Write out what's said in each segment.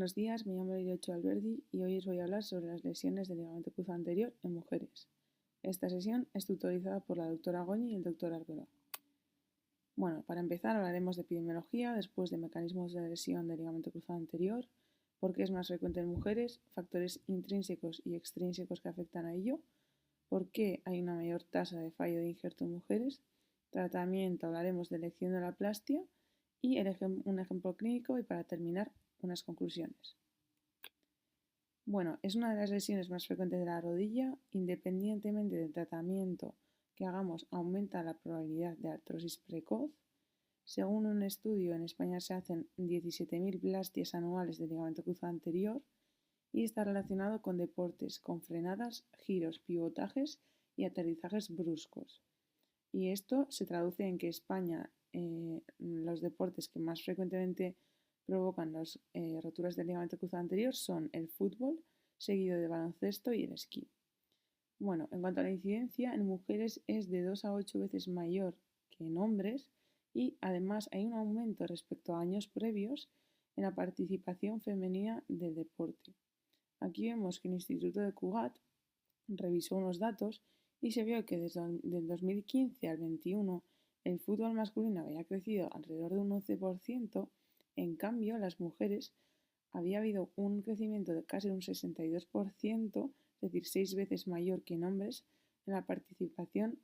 Buenos días, me llamo Iriocho Alberdi y hoy os voy a hablar sobre las lesiones del ligamento cruzado anterior en mujeres. Esta sesión es tutorizada por la doctora Goñi y el doctor Arbeloa. Bueno, para empezar hablaremos de epidemiología, después de mecanismos de lesión del ligamento cruzado anterior, por qué es más frecuente en mujeres, factores intrínsecos y extrínsecos que afectan a ello, por qué hay una mayor tasa de fallo de injerto en mujeres, tratamiento, hablaremos de elección de la plastia y un ejemplo clínico y para terminar unas conclusiones. Bueno, es una de las lesiones más frecuentes de la rodilla, independientemente del tratamiento que hagamos, aumenta la probabilidad de artrosis precoz. Según un estudio, en España se hacen 17.000 plastias anuales del ligamento cruzado anterior y está relacionado con deportes con frenadas, giros, pivotajes y aterrizajes bruscos. Y esto se traduce en que España, los deportes que más frecuentemente provocan las roturas del ligamento cruzado anterior son el fútbol, seguido de baloncesto y el esquí. Bueno, en cuanto a la incidencia, en mujeres es de 2 a 8 veces mayor que en hombres y además hay un aumento respecto a años previos en la participación femenina del deporte. Aquí vemos que el Instituto de Cugat revisó unos datos y se vio que desde el 2015 al 2021 el fútbol masculino había crecido alrededor de un 11%, en cambio las mujeres había habido un crecimiento de casi un 62%, es decir, 6 veces mayor que en hombres, en la participación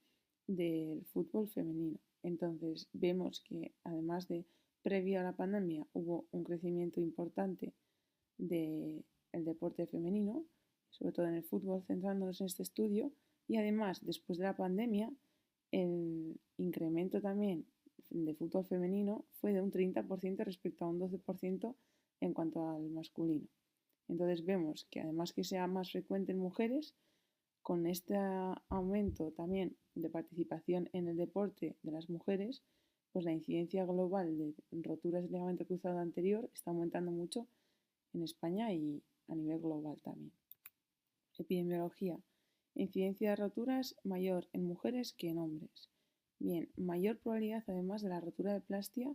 del fútbol femenino. Entonces vemos que además de previo a la pandemia hubo un crecimiento importante del deporte femenino, sobre todo en el fútbol, centrándonos en este estudio, y además después de la pandemia el incremento también de fútbol femenino fue de un 30% respecto a un 12% en cuanto al masculino. Entonces vemos que además que sea más frecuente en mujeres, con este aumento también de participación en el deporte de las mujeres, pues la incidencia global de roturas del ligamento cruzado anterior está aumentando mucho en España y a nivel global también. Epidemiología. Incidencia de roturas mayor en mujeres que en hombres. Bien, mayor probabilidad además de la rotura de plastia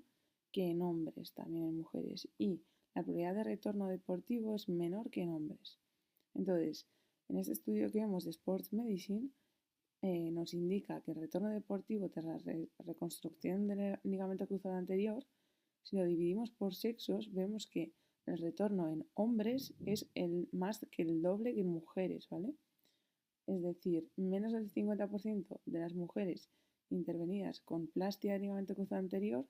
que en hombres, también en mujeres. Y la probabilidad de retorno deportivo es menor que en hombres. Entonces, en este estudio que vemos de Sports Medicine, nos indica que el retorno deportivo tras la reconstrucción del ligamento cruzado anterior, si lo dividimos por sexos, vemos que el retorno en hombres es más que el doble que en mujeres, ¿vale? Es decir, menos del 50% de las mujeres intervenidas con plastia de ligamento cruzado anterior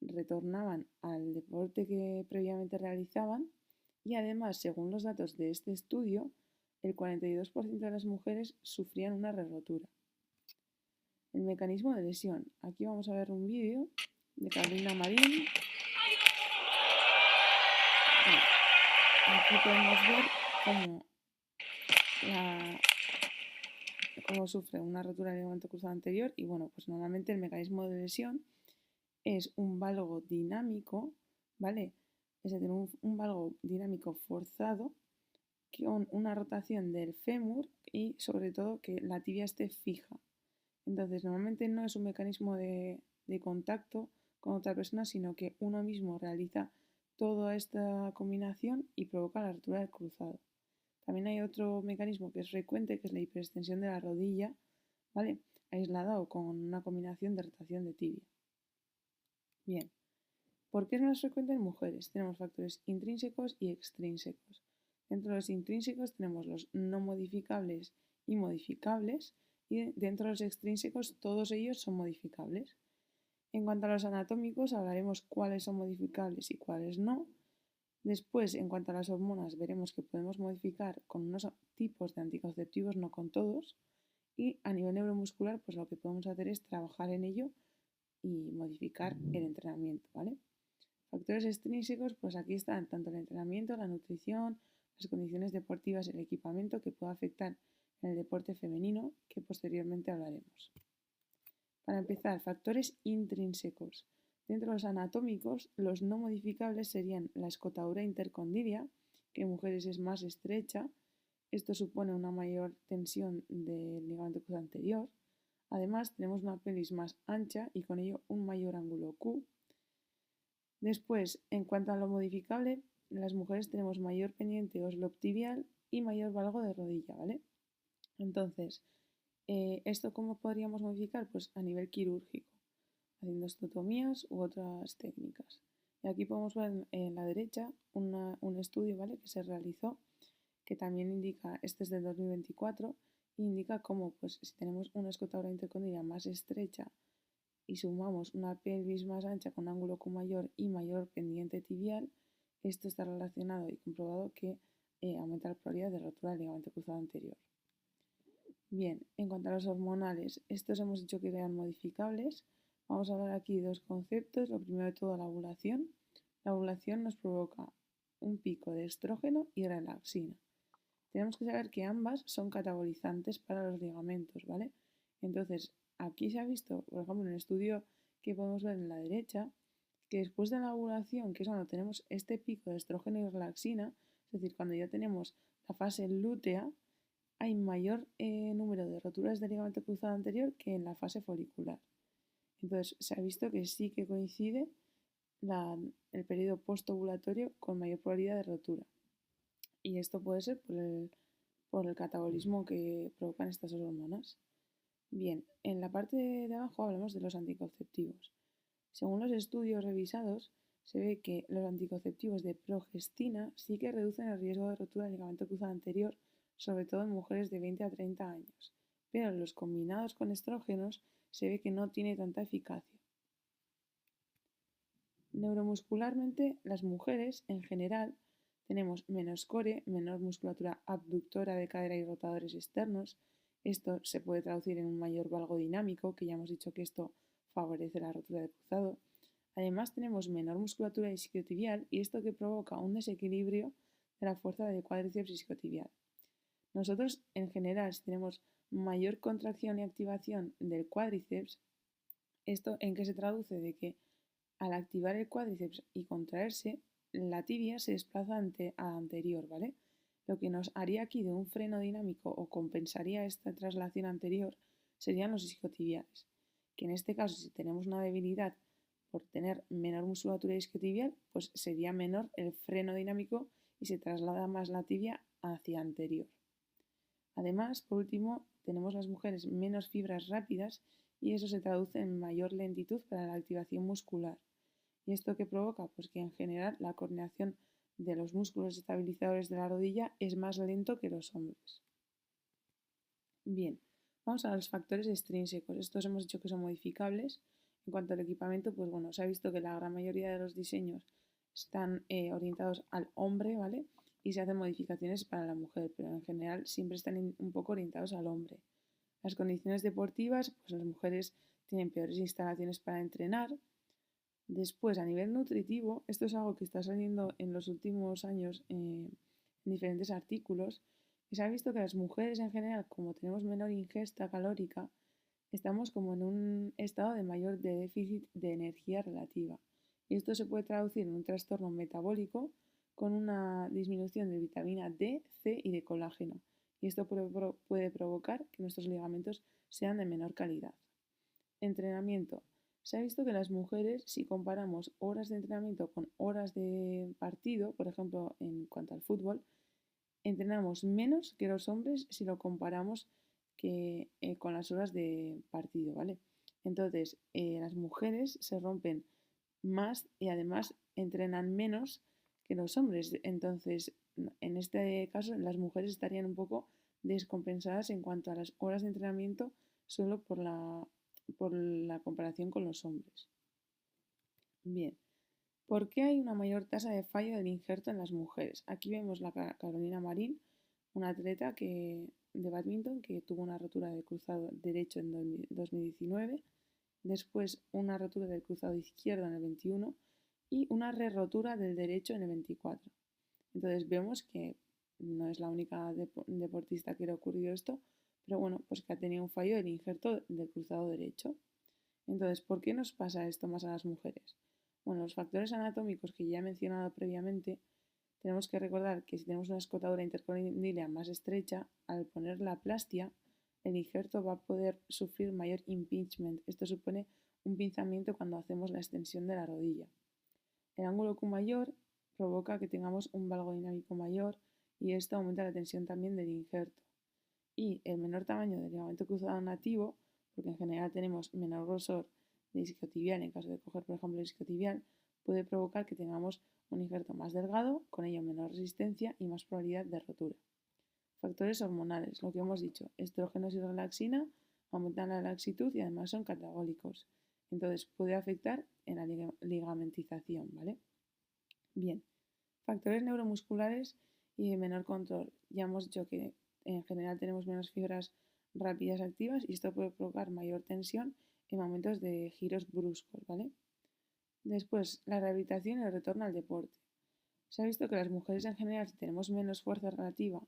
retornaban al deporte que previamente realizaban y además, según los datos de este estudio, el 42% de las mujeres sufrían una re-rotura. El mecanismo de lesión. Aquí vamos a ver un vídeo de Carolina Marín. Aquí podemos ver cómo sufre una rotura del ligamento cruzado anterior y bueno, pues normalmente el mecanismo de lesión es un valgo dinámico, ¿vale? Es decir, un valgo dinámico forzado con una rotación del fémur y sobre todo que la tibia esté fija. Entonces normalmente no es un mecanismo de contacto con otra persona, sino que uno mismo realiza toda esta combinación y provoca la rotura del cruzado. También hay otro mecanismo que es frecuente, que es la hiperextensión de la rodilla, ¿vale? Aislada o con una combinación de rotación de tibia. Bien, ¿por qué es más frecuente en mujeres? Tenemos factores intrínsecos y extrínsecos. Dentro de los intrínsecos tenemos los no modificables y modificables, y dentro de los extrínsecos todos ellos son modificables. En cuanto a los anatómicos hablaremos cuáles son modificables y cuáles no. Después, en cuanto a las hormonas, veremos que podemos modificar con unos tipos de anticonceptivos, no con todos. Y a nivel neuromuscular, pues lo que podemos hacer es trabajar en ello y modificar el entrenamiento, ¿vale? Factores extrínsecos, pues aquí están tanto el entrenamiento, la nutrición, las condiciones deportivas, el equipamiento que puede afectar en el deporte femenino, que posteriormente hablaremos. Para empezar, factores intrínsecos. Dentro de los anatómicos, los no modificables serían la escotadura intercondilia, que en mujeres es más estrecha. Esto supone una mayor tensión del ligamento cruzado anterior. Además, tenemos una pelvis más ancha y con ello un mayor ángulo Q. Después, en cuanto a lo modificable, las mujeres tenemos mayor pendiente oslo-tibial y mayor valgo de rodilla, ¿vale? Entonces, ¿esto cómo podríamos modificar? Pues a nivel quirúrgico, haciendo estotomías u otras técnicas. Y aquí podemos ver en la derecha un estudio, ¿vale?, que se realizó, que también indica, este es del 2024, e indica cómo, pues, si tenemos una escotadura intercondila más estrecha y sumamos una pelvis más ancha con ángulo Q mayor y mayor pendiente tibial, esto está relacionado y comprobado que aumenta la probabilidad de rotura del ligamento cruzado anterior. Bien, en cuanto a los hormonales, estos hemos dicho que eran modificables. Vamos a hablar aquí de dos conceptos. Lo primero de todo, la ovulación. La ovulación nos provoca un pico de estrógeno y relaxina. Tenemos que saber que ambas son catabolizantes para los ligamentos, ¿vale? Entonces, aquí se ha visto, por ejemplo, en el estudio que podemos ver en la derecha, que después de la ovulación, que es cuando tenemos este pico de estrógeno y relaxina, es decir, cuando ya tenemos la fase lútea, hay mayor número de roturas del ligamento cruzado anterior que en la fase folicular. Entonces, se ha visto que sí que coincide el periodo postovulatorio con mayor probabilidad de rotura. Y esto puede ser por el catabolismo que provocan estas hormonas. Bien, en la parte de abajo hablamos de los anticonceptivos. Según los estudios revisados, se ve que los anticonceptivos de progestina sí que reducen el riesgo de rotura del ligamento cruzado anterior, sobre todo en mujeres de 20 a 30 años, pero los combinados con estrógenos se ve que no tiene tanta eficacia. Neuromuscularmente, las mujeres en general tenemos menos core, menor musculatura abductora de cadera y rotadores externos. Esto se puede traducir en un mayor valgo dinámico, que ya hemos dicho que esto favorece la rotura de cruzado. Además tenemos menor musculatura isquiotibial y esto que provoca un desequilibrio de la fuerza del cuádriceps isquiotibial. Nosotros en general, si tenemos mayor contracción y activación del cuádriceps, ¿esto en qué se traduce? De que al activar el cuádriceps y contraerse, la tibia se desplaza a anterior, ¿vale? Lo que nos haría aquí de un freno dinámico o compensaría esta traslación anterior serían los isquiotibiales, que en este caso, si tenemos una debilidad por tener menor musculatura isquiotibial, pues sería menor el freno dinámico y se traslada más la tibia hacia anterior. Además, por último, tenemos las mujeres menos fibras rápidas y eso se traduce en mayor lentitud para la activación muscular. ¿Y esto qué provoca? Pues que en general la coordinación de los músculos estabilizadores de la rodilla es más lento que los hombres. Bien, vamos a los factores extrínsecos. Estos hemos dicho que son modificables. En cuanto al equipamiento, pues bueno, se ha visto que la gran mayoría de los diseños están orientados al hombre, ¿vale? Y se hacen modificaciones para la mujer, pero en general siempre están un poco orientados al hombre. Las condiciones deportivas, pues las mujeres tienen peores instalaciones para entrenar. Después, a nivel nutritivo, esto es algo que está saliendo en los últimos años en diferentes artículos, que se ha visto que las mujeres en general, como tenemos menor ingesta calórica, estamos como en un estado de mayor déficit de energía relativa. Y esto se puede traducir en un trastorno metabólico con una disminución de vitamina D, C y de colágeno. Y esto puede provocar que nuestros ligamentos sean de menor calidad. Entrenamiento. Se ha visto que las mujeres, si comparamos horas de entrenamiento con horas de partido, por ejemplo, en cuanto al fútbol, entrenamos menos que los hombres si lo comparamos con las horas de partido, ¿vale? Entonces, las mujeres se rompen más y además entrenan menos que los hombres. Entonces, en este caso, las mujeres estarían un poco descompensadas en cuanto a las horas de entrenamiento solo por la comparación con los hombres. Bien, ¿por qué hay una mayor tasa de fallo del injerto en las mujeres? Aquí vemos la Carolina Marín, una atleta de bádminton que tuvo una rotura del cruzado derecho en 2019, después una rotura del cruzado izquierdo en el 21 y una re-rotura del derecho en el 24. Entonces vemos que no es la única deportista que le ha ocurrido esto, pero bueno, pues que ha tenido un fallo del injerto del cruzado derecho. Entonces, ¿por qué nos pasa esto más a las mujeres? Bueno, los factores anatómicos que ya he mencionado previamente, tenemos que recordar que si tenemos una escotadura intercondylea más estrecha, al poner la plastia, el injerto va a poder sufrir mayor impingement. Esto supone un pinzamiento cuando hacemos la extensión de la rodilla. El ángulo Q mayor provoca que tengamos un valgo dinámico mayor y esto aumenta la tensión también del injerto. Y el menor tamaño del ligamento cruzado nativo, porque en general tenemos menor grosor de isquiotibial en caso de coger, por ejemplo, el isquiotibial, puede provocar que tengamos un injerto más delgado, con ello menor resistencia y más probabilidad de rotura. Factores hormonales, lo que hemos dicho, estrógenos y relaxina aumentan la laxitud y además son catabólicos. Entonces puede afectar en la ligamentización, ¿vale? Bien, factores neuromusculares y de menor control. Ya hemos dicho que en general tenemos menos fibras rápidas activas y esto puede provocar mayor tensión en momentos de giros bruscos, ¿vale? Después, la rehabilitación y el retorno al deporte. Se ha visto que las mujeres en general, si tenemos menos fuerza relativa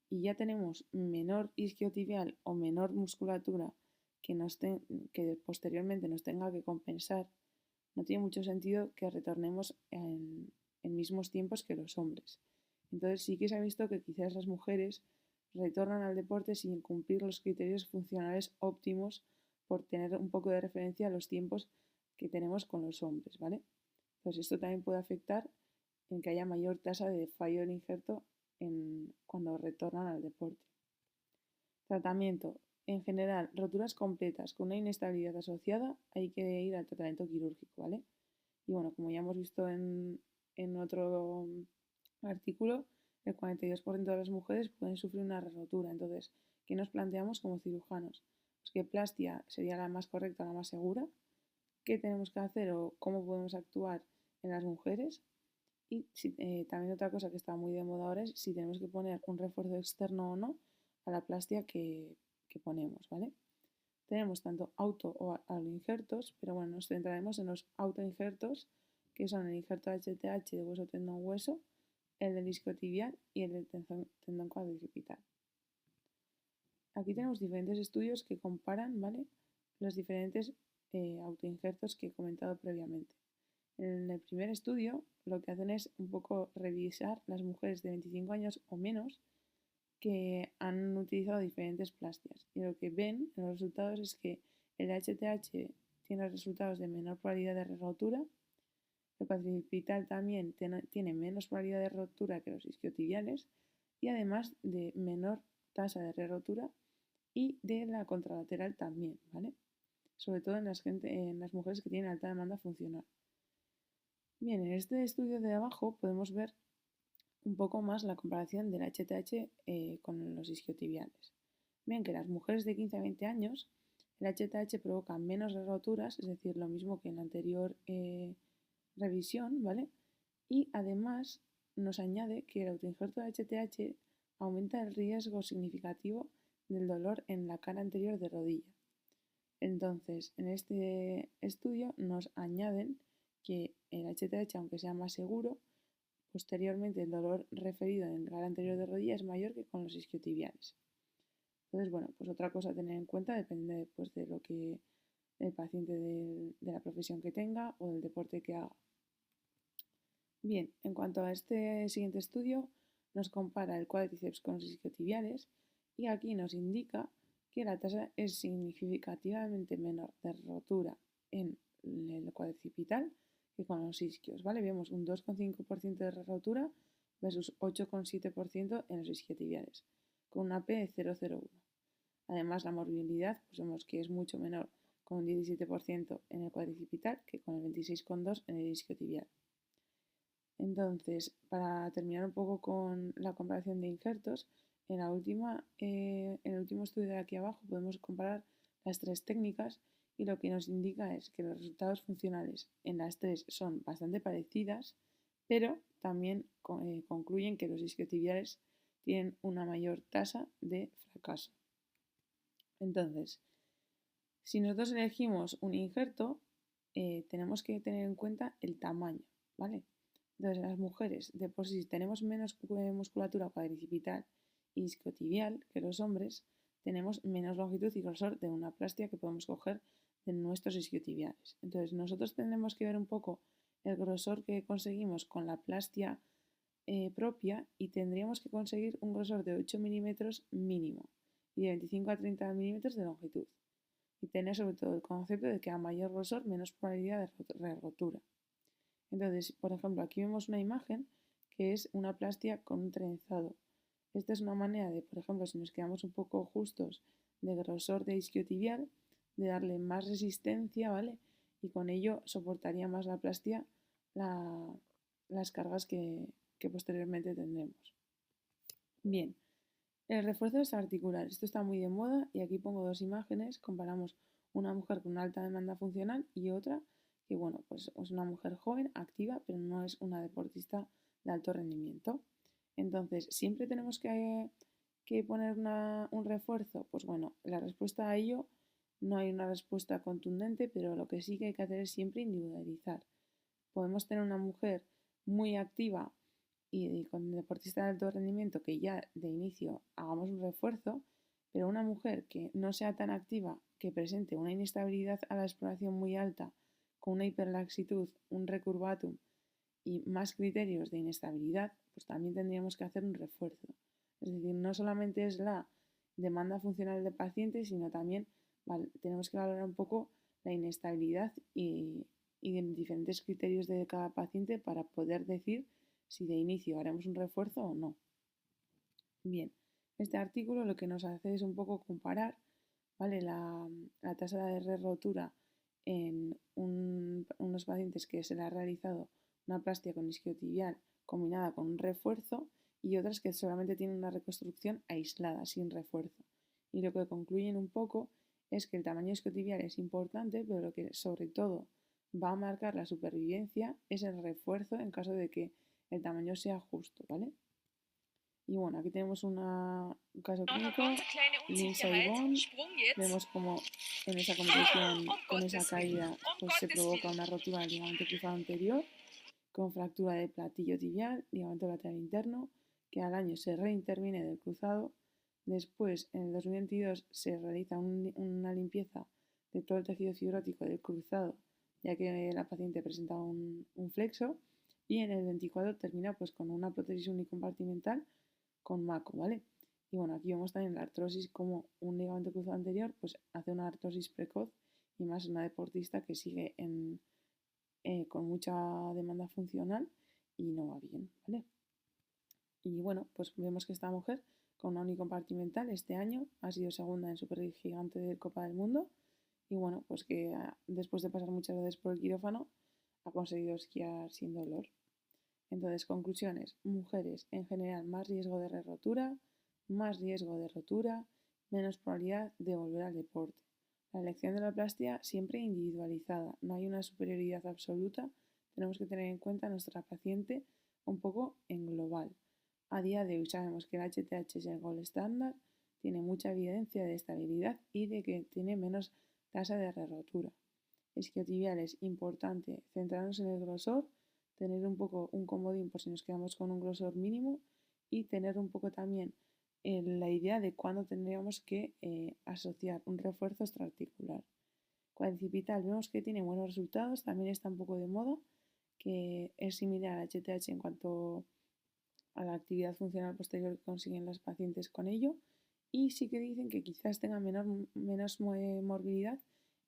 y ya tenemos menor isquiotibial o menor musculatura que posteriormente nos tenga que compensar, no tiene mucho sentido que retornemos en mismos tiempos que los hombres. Entonces sí que se ha visto que quizás las mujeres retornan al deporte sin cumplir los criterios funcionales óptimos por tener un poco de referencia a los tiempos que tenemos con los hombres, ¿vale? Pues esto también puede afectar en que haya mayor tasa de fallo del injerto cuando retornan al deporte. Tratamiento. En general, roturas completas con una inestabilidad asociada, hay que ir al tratamiento quirúrgico, ¿vale? Y bueno, como ya hemos visto en otro artículo, el 42% de las mujeres pueden sufrir una rotura. Entonces, ¿qué nos planteamos como cirujanos? Pues que plastia sería la más correcta, la más segura. ¿Qué tenemos que hacer o cómo podemos actuar en las mujeres? Y también otra cosa que está muy de moda ahora es si tenemos que poner un refuerzo externo o no a la plastia que ponemos, ¿vale? Tenemos tanto auto o aloinjertos, pero bueno, nos centraremos en los autoinjertos, que son el injerto HTH de hueso tendón hueso, el del isquiotibial y el del tendón cuadricipital. Aquí tenemos diferentes estudios que comparan, ¿vale?, los diferentes autoinjertos que he comentado previamente. En el primer estudio lo que hacen es un poco revisar las mujeres de 25 años o menos que han utilizado diferentes plastias y lo que ven en los resultados es que el HTH tiene resultados de menor probabilidad de rotura, el cuadricipital también tiene menos probabilidad de rotura que los isquiotibiales y además de menor tasa de rotura y de la contralateral también, ¿vale? Sobre todo en las mujeres que tienen alta demanda funcional. Bien, en este estudio de abajo podemos ver un poco más la comparación del HTH con los isquiotibiales. Ven que las mujeres de 15 a 20 años el HTH provoca menos roturas, es decir, lo mismo que en la anterior revisión, ¿vale? Y además nos añade que el autoinjerto de HTH aumenta el riesgo significativo del dolor en la cara anterior de rodilla. Entonces, en este estudio nos añaden que el HTH, aunque sea más seguro, posteriormente el dolor referido en el cara anterior de rodilla es mayor que con los isquiotibiales. Entonces, bueno, pues otra cosa a tener en cuenta depende pues, de lo que el paciente de la profesión que tenga o del deporte que haga. Bien, en cuanto a este siguiente estudio, nos compara el cuádriceps con los isquiotibiales y aquí nos indica que la tasa es significativamente menor de rotura en el cuadricipital que con los isquios, ¿vale? Vemos un 2,5% de rotura versus 8,7% en los isquiotibiales, con una P de 0,01. Además, la morbilidad, pues vemos que es mucho menor, con un 17% en el cuadricipital que con el 26,2% en el isquiotibial. Entonces, para terminar un poco con la comparación de injertos, en el último estudio de aquí abajo podemos comparar las tres técnicas y lo que nos indica es que los resultados funcionales en las tres son bastante parecidas, pero también concluyen que los isquiotibiales tienen una mayor tasa de fracaso. Entonces, si nosotros elegimos un injerto, tenemos que tener en cuenta el tamaño, ¿vale? Entonces, las mujeres, de por sí, tenemos menos musculatura cuadricipital y isquiotibial que los hombres, tenemos menos longitud y grosor de una plastia que podemos coger de nuestros isquiotibiales. Entonces, nosotros tendremos que ver un poco el grosor que conseguimos con la plastia propia y tendríamos que conseguir un grosor de 8 milímetros mínimo y de 25 a 30 milímetros de longitud. Y tener sobre todo el concepto de que a mayor grosor, menos probabilidad de rotura. Entonces, por ejemplo, aquí vemos una imagen que es una plastia con un trenzado. Esta es una manera de, por ejemplo, si nos quedamos un poco justos de grosor de isquiotibial, de darle más resistencia, ¿vale? Y con ello soportaría más la plastia las cargas que posteriormente tendremos. Bien, el refuerzo es articular. Esto está muy de moda y aquí pongo dos imágenes. Comparamos una mujer con una alta demanda funcional y otra que, bueno, pues es una mujer joven, activa, pero no es una deportista de alto rendimiento. Entonces, ¿siempre tenemos que poner un refuerzo? Pues bueno, la respuesta a ello no hay una respuesta contundente, pero lo que sí que hay que hacer es siempre individualizar. Podemos tener una mujer muy activa y con deportista de alto rendimiento que ya de inicio hagamos un refuerzo, pero una mujer que no sea tan activa, que presente una inestabilidad a la exploración muy alta, con una hiperlaxitud, un recurvatum y más criterios de inestabilidad, pues también tendríamos que hacer un refuerzo. Es decir, no solamente es la demanda funcional del paciente, sino también tenemos que valorar un poco la inestabilidad y diferentes criterios de cada paciente para poder decir si de inicio haremos un refuerzo o no. Bien, este artículo lo que nos hace es un poco comparar, ¿vale? la tasa de rotura en unos pacientes que se le ha realizado una plastia con isquiotibial combinada con un refuerzo y otras que solamente tienen una reconstrucción aislada, sin refuerzo. Y lo que concluyen un poco es que el tamaño isquiotibial es importante, pero lo que sobre todo va a marcar la supervivencia es el refuerzo en caso de que el tamaño sea justo, ¿vale? Y bueno, aquí tenemos un caso clínico, Lindsay Vonn. Vemos como en esa competición, con esa caída, pues se provoca una rotura del ligamento cruzado anterior, con fractura de platillo tibial, ligamento lateral interno, que al año se reinterviene del cruzado. Después, en el 2022, se realiza una limpieza de todo el tejido fibrótico del cruzado, ya que la paciente presentaba un flexo. Y en el 24 termina pues con una prótesis unicompartimental con MACO, ¿vale? Y bueno, aquí vemos también la artrosis como un ligamento cruzado anterior, pues hace una artrosis precoz y más una deportista que sigue con mucha demanda funcional y no va bien, ¿vale? Y bueno, pues vemos que esta mujer con una unicompartimental este año ha sido segunda en Supergigante de Copa del Mundo y bueno, pues que después de pasar muchas veces por el quirófano ha conseguido esquiar sin dolor. Entonces, conclusiones, mujeres en general más riesgo de rotura, más riesgo de rotura, menos probabilidad de volver al deporte. La elección de la plastia siempre individualizada, no hay una superioridad absoluta, tenemos que tener en cuenta a nuestra paciente un poco en global. A día de hoy sabemos que el HTH es el gold estándar, tiene mucha evidencia de estabilidad y de que tiene menos tasa de rotura. Isquiotibial es importante centrarnos en el grosor, tener un poco un comodín por si nos quedamos con un grosor mínimo y tener un poco también la idea de cuándo tendríamos que asociar un refuerzo extraarticular. Cuadricipital vemos que tiene buenos resultados, también está un poco de moda, que es similar al HTH en cuanto a la actividad funcional posterior que consiguen las pacientes con ello y sí que dicen que quizás tenga menos morbilidad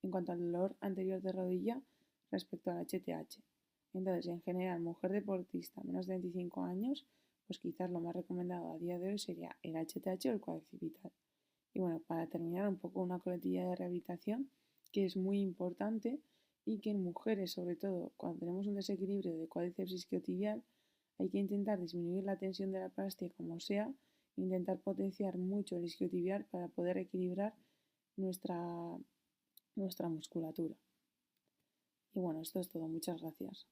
en cuanto al dolor anterior de rodilla respecto al HTH. Entonces, en general, mujer deportista menos de 25 años, pues quizás lo más recomendado a día de hoy sería el HTH o el cuadricipital. Y bueno, para terminar, un poco una coletilla de rehabilitación que es muy importante y que en mujeres, sobre todo cuando tenemos un desequilibrio de cuádriceps isquiotibial, hay que intentar disminuir la tensión de la plastia como sea, intentar potenciar mucho el isquiotibial para poder equilibrar nuestra musculatura. Y bueno, esto es todo. Muchas gracias.